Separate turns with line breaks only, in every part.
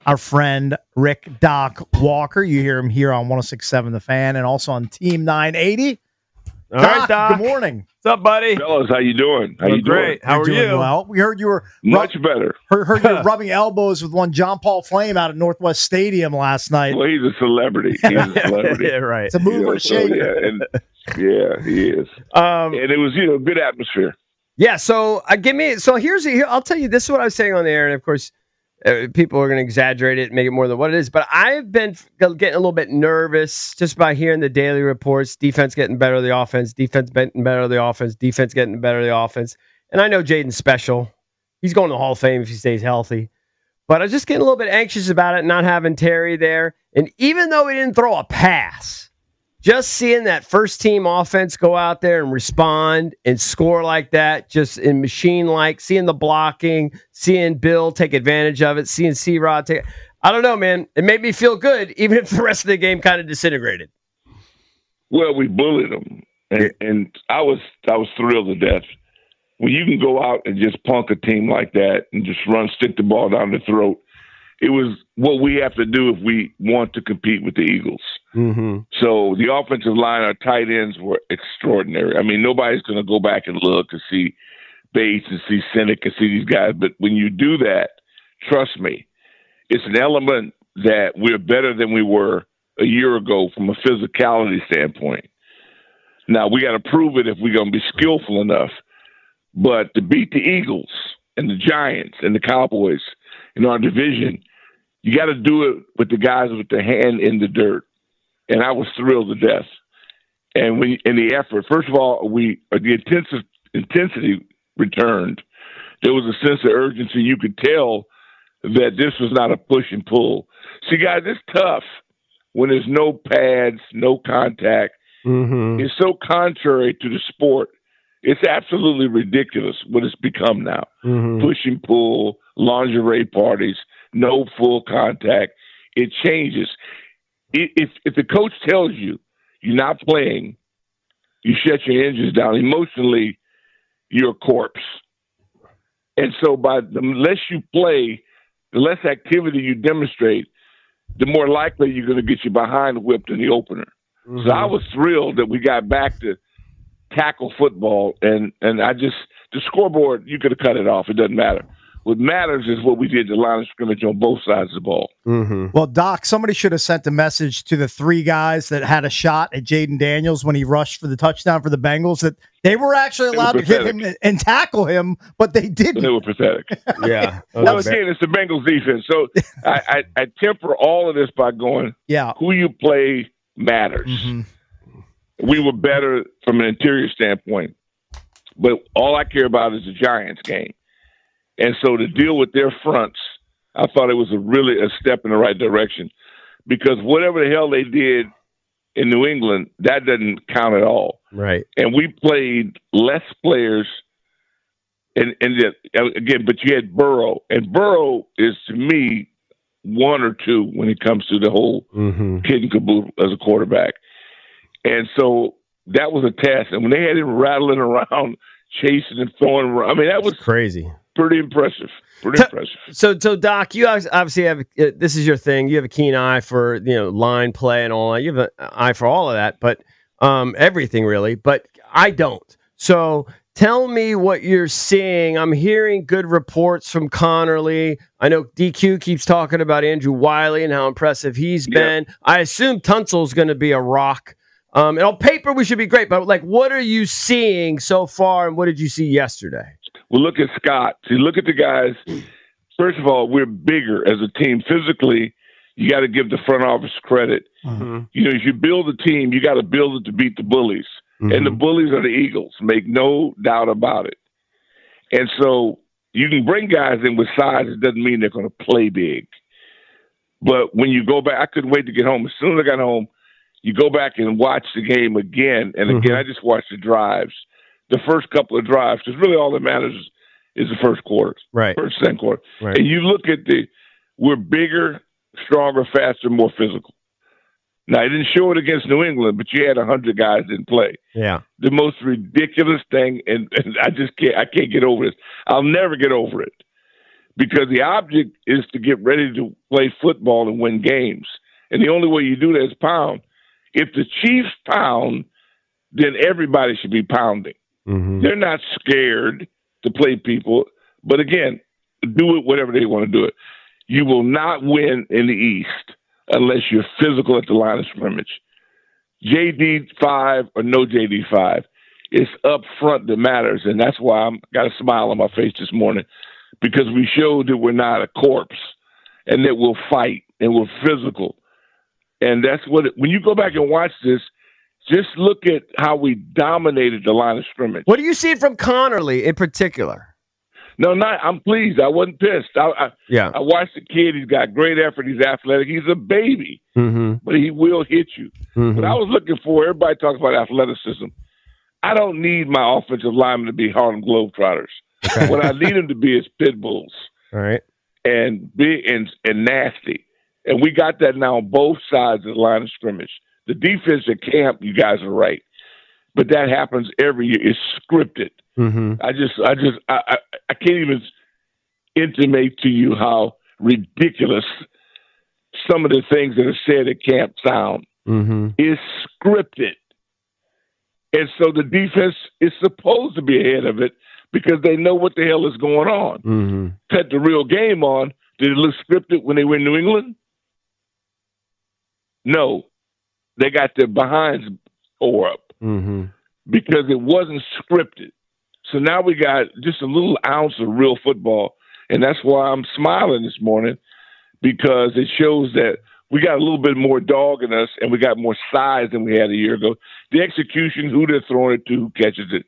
our friend Rick Doc Walker. You hear him here on 106.7 The Fan and also on Team 980.
All right, Doc.
Good morning.
What's up, buddy?
Fellas, how you doing? How you
great.
doing?
How are you?
Well, we heard you were
Much better.
Heard you were rubbing elbows with one John Paul Flame out at Northwest Stadium last night.
Well, he's a celebrity. He's a celebrity.
Yeah, right.
It's a mover and shaker.
Yeah, he is. And it was, good atmosphere.
Yeah. So I'll tell you. This is what I was saying on the air, and of course, people are going to exaggerate it and make it more than what it is. But I've been getting a little bit nervous just by hearing the daily reports. Defense getting better, the offense. Defense getting better, the offense. Defense getting better, the offense. And I know Jaden's special. He's going to the Hall of Fame if he stays healthy. But I was just getting a little bit anxious about it, not having Terry there. And even though he didn't throw a pass, just seeing that first team offense go out there and respond and score like that, just in machine-like, seeing the blocking, seeing Bill take advantage of it, seeing C-Rod take it. I don't know, man. It made me feel good, even if the rest of the game kind of disintegrated.
Well, we bullied them, and I was thrilled to death. When you can go out and just punk a team like that and just stick the ball down the throat, it was what we have to do if we want to compete with the Eagles.
Mm-hmm.
So the offensive line, our tight ends were extraordinary. I mean, nobody's going to go back and look to see Bates and see Cynic and see these guys. But when you do that, trust me, it's an element that we're better than we were a year ago from a physicality standpoint. Now, we got to prove it if we're going to be skillful enough. But to beat the Eagles and the Giants and the Cowboys in our division, you got to do it with the guys with their hand in the dirt. And I was thrilled to death. And in the effort, first of all, the intensity returned. There was a sense of urgency. You could tell that this was not a push and pull. See, guys, it's tough when there's no pads, no contact.
Mm-hmm.
It's so contrary to the sport. It's absolutely ridiculous what it's become now.
Mm-hmm.
Push and pull, lingerie parties, no full contact. It changes. If the coach tells you you're not playing, you shut your engines down. Emotionally, you're a corpse. And so the less you play, the less activity you demonstrate, the more likely you're going to get your behind whipped in the opener. Mm-hmm. So I was thrilled that we got back to tackle football, and the scoreboard, you could have cut it off. It doesn't matter. What matters is what we did, the line of scrimmage on both sides of the ball.
Mm-hmm.
Well, Doc, somebody should have sent a message to the three guys that had a shot at Jaden Daniels when he rushed for the touchdown for the Bengals that they were actually allowed to hit him and tackle him, but they didn't.
They were pathetic.
Yeah.
Well, again, it's the Bengals defense. So I temper all of this by going, who you play matters.
Mm-hmm.
We were better from an interior standpoint, but all I care about is the Giants game. And so to deal with their fronts, I thought it was really a step in the right direction, because whatever the hell they did in New England, that doesn't count at all.
Right.
And we played less players, and again, but you had Burrow, and Burrow is, to me, one or two when it comes to the whole kid and caboodle as a quarterback. And so that was a test. And when they had him rattling around, chasing and throwing around, I mean, that was
crazy.
Pretty impressive.
So Doc, you obviously have this is your thing. You have a keen eye for line play and all that. You have an eye for all of that, but everything really. But I don't. So tell me what you're seeing. I'm hearing good reports from Connerly. I know DQ keeps talking about Andrew Wiley and how impressive he's been. I assume Tunsil's going to be a rock. And on paper, we should be great. But what are you seeing so far, and what did you see yesterday?
Well, look at Scott. See, look at the guys. First of all, we're bigger as a team. Physically, you got to give the front office credit.
Mm-hmm.
If you build a team, you got to build it to beat the bullies. Mm-hmm. And the bullies are the Eagles. Make no doubt about it. And so you can bring guys in with size. It doesn't mean they're going to play big. But when you go back, I couldn't wait to get home. As soon as I got home, you go back and watch the game again. And again, I just watched the drives. The first couple of drives, because really all that matters is the first quarter,
right?
First, second quarter.
Right.
And you look at we're bigger, stronger, faster, more physical. Now, I didn't show it against New England, but you had 100 guys in play.
Yeah.
The most ridiculous thing, and I can't get over this. I'll never get over it. because the object is to get ready to play football and win games. And the only way you do that is pound. If the Chiefs pound, then everybody should be pounding. Mm-hmm. They're not scared to play people. But again, do it whatever they want to do it. You will not win in the East unless you're physical at the line of scrimmage. JD5 or no JD5. It's up front that matters. And that's why I've got a smile on my face this morning, because we showed that we're not a corpse and that we'll fight and we're physical. And that's when you go back and watch this, just look at how we dominated the line of scrimmage.
What do you see from Connerly in particular?
No, I'm pleased. I wasn't pissed. I watched the kid. He's got great effort. He's athletic. He's a baby, but he will hit you. But I was looking for, everybody talks about athleticism. I don't need my offensive linemen to be Harlem Globetrotters. Okay. What I need them to be is pit bulls.
All right.
And big and nasty. And we got that now on both sides of the line of scrimmage. The defense at camp, you guys are right. But that happens every year. It's scripted. Mm-hmm. I can't even intimate to you how ridiculous some of the things that are said at camp sound. Mm-hmm. It's scripted. And so the defense is supposed to be ahead of it because they know what the hell is going on. Mm-hmm. Cut the real game on. Did it look scripted when they were in New England? No. They got their behinds tore up because it wasn't scripted. So now we got just a little ounce of real football, and that's why I'm smiling this morning, because it shows that we got a little bit more dog in us, and we got more size than we had a year ago. The execution, who they're throwing it to, who catches it,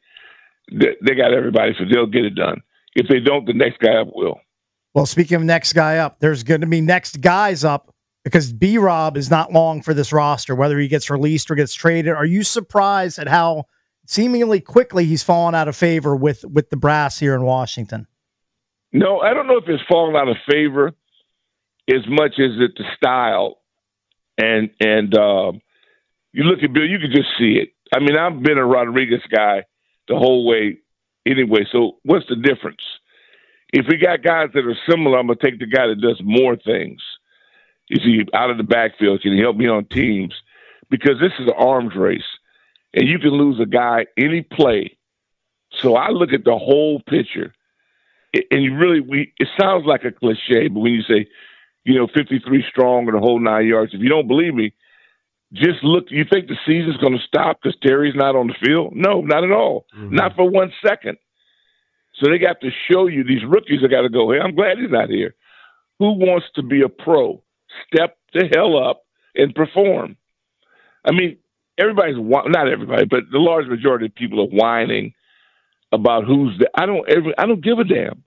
they got everybody, so they'll get it done. If they don't, the next guy up will.
Well, speaking of next guy up, there's going to be next guys up because B-Rob is not long for this roster, whether he gets released or gets traded. Are you surprised at how seemingly quickly he's fallen out of favor with the brass here in Washington?
No, I don't know if it's fallen out of favor as much as it's the style. And you look at Bill, you can just see it. I mean, I've been a Rodriguez guy the whole way anyway, so what's the difference? If we got guys that are similar, I'm going to take the guy that does more things. Is he out of the backfield? Can he help me on teams? Because this is an arms race, and you can lose a guy any play. So I look at the whole picture, and you really, it sounds like a cliche, but when you say, 53 strong and the whole 9 yards, if you don't believe me, just look. You think the season's going to stop because Terry's not on the field? No, not at all. Mm-hmm. Not for 1 second. So they got to show you, these rookies have got to go, hey, I'm glad he's not here. Who wants to be a pro? Step the hell up and perform. I mean, not everybody, but the large majority of people are whining about who's there. I don't give a damn.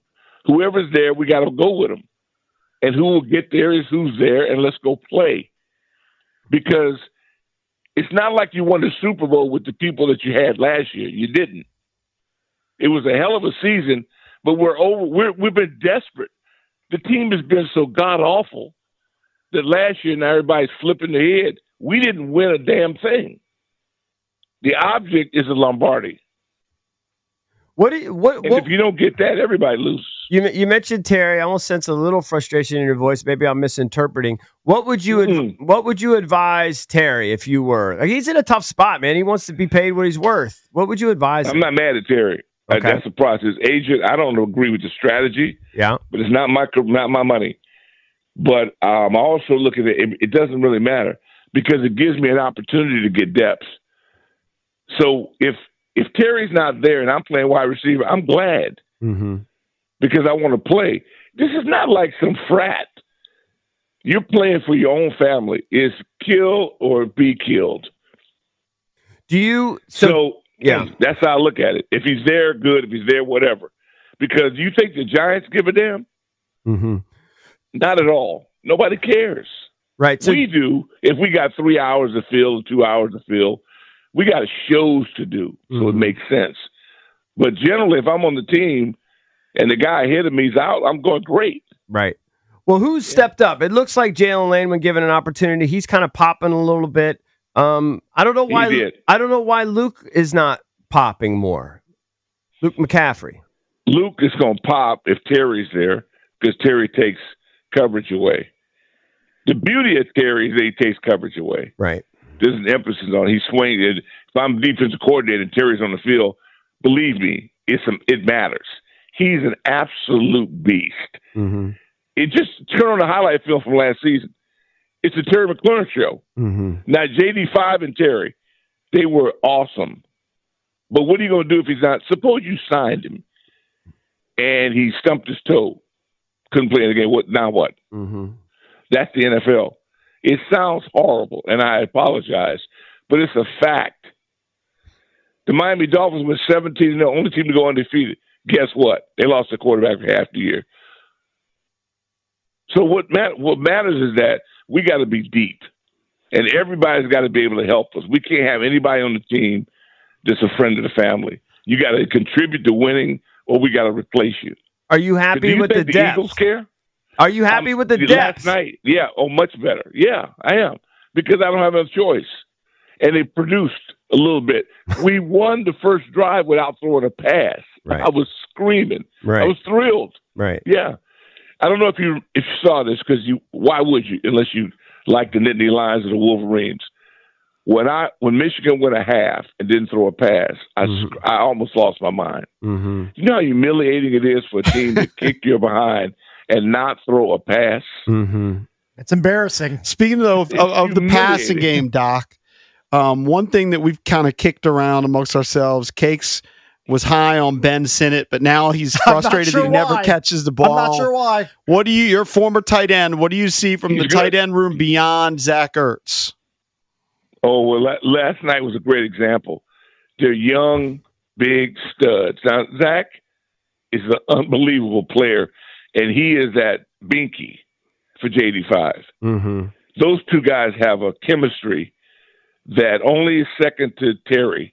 Whoever's there, we got to go with them. And who will get there is who's there, and let's go play. Because it's not like you won the Super Bowl with the people that you had last year. You didn't. It was a hell of a season, but we've been desperate. The team has been so god-awful that last year now everybody's flipping their head. We didn't win a damn thing. The object is a Lombardi. If you don't get that, everybody loses.
You mentioned Terry. I almost sense a little frustration in your voice. Maybe I'm misinterpreting. What would you advise Terry if you were? Like, he's in a tough spot, man. He wants to be paid what he's worth. What would you advise him?
I'm not mad at Terry. Okay. That's the process. Agent, I don't agree with the strategy.
Yeah,
but it's not my money. But I also look at it. It doesn't really matter because it gives me an opportunity to get depth. So if Terry's not there and I'm playing wide receiver, I'm glad because I want to play. This is not like some frat. You're playing for your own family. It's kill or be killed. Yeah, that's how I look at it. If he's there, good. If he's there, whatever. Because you think the Giants give a damn? Mm-hmm. Not at all. Nobody cares.
Right. So
we do. If we got 3 hours to fill or 2 hours to fill, we got shows to do. So it makes sense. But generally, if I'm on the team and the guy ahead of me is out, I'm going great.
Right. Well, who's stepped up? It looks like Jalen Lane, when given an opportunity, he's kind of popping a little bit. I don't know why. I don't know why Luke is not popping more. Luke McCaffrey.
Luke is going to pop if Terry's there because Terry takes coverage away. The beauty of Terry is that he takes coverage away.
Right.
There's an emphasis on it. He swings it. If I'm defensive coordinator and Terry's on the field, believe me, it matters. He's an absolute beast.
Mm-hmm.
It just turn on the highlight film from last season. It's a Terry McLaurin show.
Mm-hmm.
Now, JD5 and Terry, they were awesome. But what are you going to do if he's not? Suppose you signed him and he stumped his toe. Couldn't play in the game. Now what?
Mm-hmm.
That's the NFL. It sounds horrible, and I apologize, but it's a fact. The Miami Dolphins went 17-0, the only team to go undefeated. Guess what? They lost their quarterback for half the year. So what matters is that we got to be deep, and everybody's got to be able to help us. We can't have anybody on the team that's a friend of the family. You got to contribute to winning, or we got to replace you.
Are you happy with the depth?
Eagles care?
Are you happy with the depth?
Last night, yeah. Oh, much better. Yeah, I am. Because I don't have a choice. And they produced a little bit. We won the first drive without throwing a pass.
Right.
I was screaming.
Right.
I was thrilled.
Right.
Yeah. I don't know if you saw this, because why would you, unless you like the Nittany Lions or the Wolverines? When Michigan went a half and didn't throw a pass, I almost lost my mind.
Mm-hmm.
You know how humiliating it is for a team to kick you behind and not throw a pass?
Mm-hmm.
It's embarrassing.
Speaking of the passing game, Doc, one thing that we've kind of kicked around amongst ourselves, Cakes was high on Ben Sinnott, but now he's frustrated that he never catches the ball.
I'm not sure why.
Your former tight end, what do you see from the tight end room beyond Zach Ertz?
Oh, well, last night was a great example. They're young, big studs. Now, Zach is an unbelievable player, and he is that binky for JD5.
Mm-hmm.
Those two guys have a chemistry that only is second to Terry,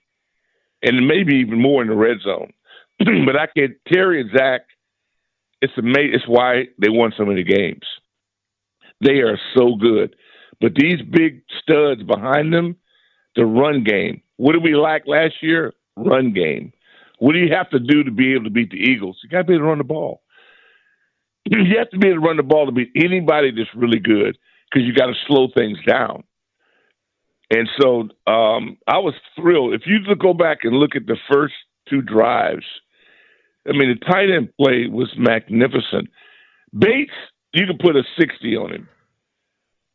and maybe even more in the red zone. But Terry and Zach, it's amazing. It's why they won so many games. They are so good. But these big studs behind them, the run game. What did we lack last year? Run game. What do you have to do to be able to beat the Eagles? You got to be able to run the ball. You have to be able to run the ball to beat anybody that's really good, because you got to slow things down. And so I was thrilled. If you go back and look at the first two drives, I mean, the tight end play was magnificent. Bates, you can put a 60 on him.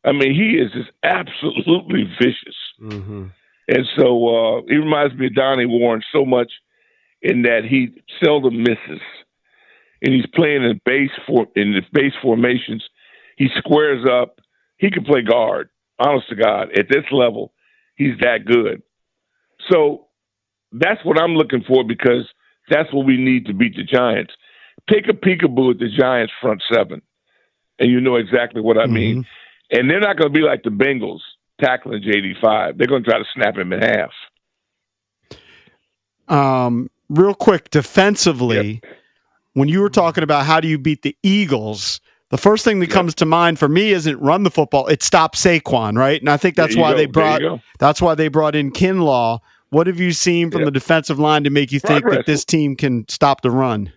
I mean, he is just absolutely vicious.
Mm-hmm.
And so he reminds me of Donnie Warren so much in that he seldom misses. And he's playing in the base formations. He squares up. He can play guard. Honest to God, at this level, he's that good. So that's what I'm looking for, because that's what we need to beat the Giants. Take a peekaboo at the Giants front seven, and you know exactly what I mean. And they're not going to be like the Bengals tackling JD5. They're going to try to snap him in half.
Real quick, defensively, when you were talking about how do you beat the Eagles, the first thing that comes to mind for me isn't run the football; it stop Saquon, right? And I think that's why they brought in Kinlaw. What have you seen from the defensive line to make you think that this team can stop the run?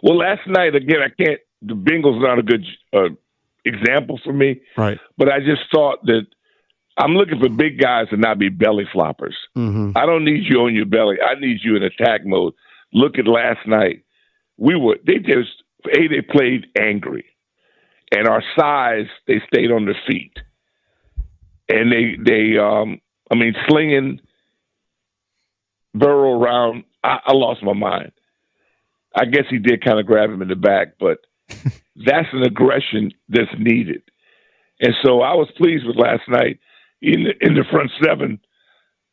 Well, last night again, the Bengals are not a good example for me,
right?
But I just thought that I'm looking for big guys to not be belly floppers.
Mm-hmm.
I don't need you on your belly. I need you in attack mode. Look at last night. They played angry, and our size, they stayed on their feet, and they slinging Burrow around. I lost my mind. I guess he did kind of grab him in the back, but that's an aggression that's needed. And so I was pleased with last night in the front seven,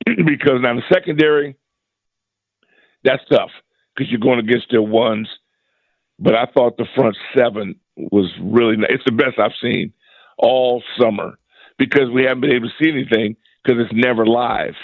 because now the secondary, that's tough because you're going against their ones. But I thought the front seven was really nice. It's the best I've seen all summer, because we haven't been able to see anything because it's never live.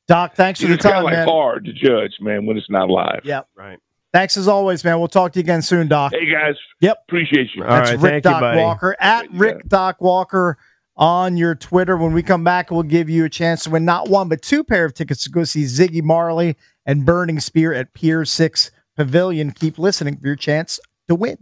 Doc, thanks for the time, man.
It's hard to judge, man, when it's not live.
Yep.
Right.
Thanks as always, man. We'll talk to you again soon, Doc.
Hey, guys.
Yep.
Appreciate you.
That's
all right,
Rick Doc
buddy.
Walker at Rick Doc Walker on your Twitter. When we come back, we'll give you a chance to win not one, but two pair of tickets to go see Ziggy Marley and Burning Spear at Pier 6 Pavilion. Keep listening for your chance to win.